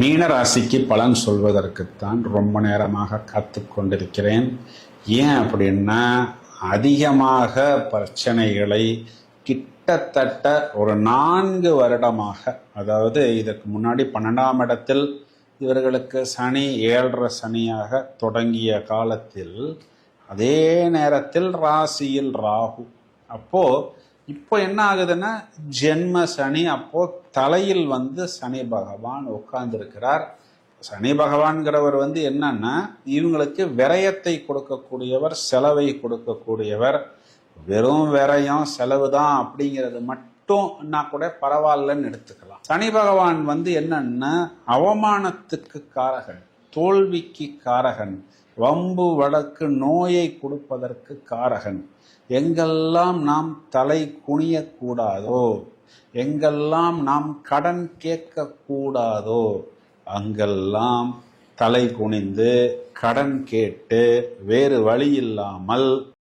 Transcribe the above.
மீன ராசிக்கு பலன் சொல்வதற்குத்தான் ரொம்ப நேரமாக காத்து கொண்டிருக்கிறேன். ஏன் அப்படின்னா, அதிகமாக பிரச்சனைகளை கிட்டத்தட்ட ஒரு 4 வருடமாக, அதாவது இதற்கு முன்னாடி 12ஆம் இடத்தில் இவர்களுக்கு சனி 7.5 சனியாக தொடங்கிய காலத்தில், அதே நேரத்தில் ராசியில் ராகு. அப்போ இப்போ என்ன ஆகுதுன்னா, ஜென்ம சனி. அப்போ தலையில் சனி பகவான் உட்கார்ந்துருக்கிறார். சனி பகவான்கிறவர் என்னன்னா, இவங்களுக்கு விரயத்தை கொடுக்கக்கூடியவர், செலவை கொடுக்கக்கூடியவர். வெறும் விரயம் செலவு தான் அப்படிங்கிறது மட்டும்னா கூட பரவாயில்லன்னு எடுத்துக்கலாம். சனி பகவான் என்னன்னா, அவமானத்துக்கு காரகன், தோல்விக்கு காரகன், வம்பு வழக்கு நோயை கொடுப்பதற்கு காரகன். எங்கெல்லாம் நாம் தலை குனியக்கூடாதோ, எங்கெல்லாம் நாம் கடன் கேட்கக்கூடாதோ, அங்கெல்லாம் தலை குனிந்து கடன் கேட்டு வேறு வழி இல்லாமல்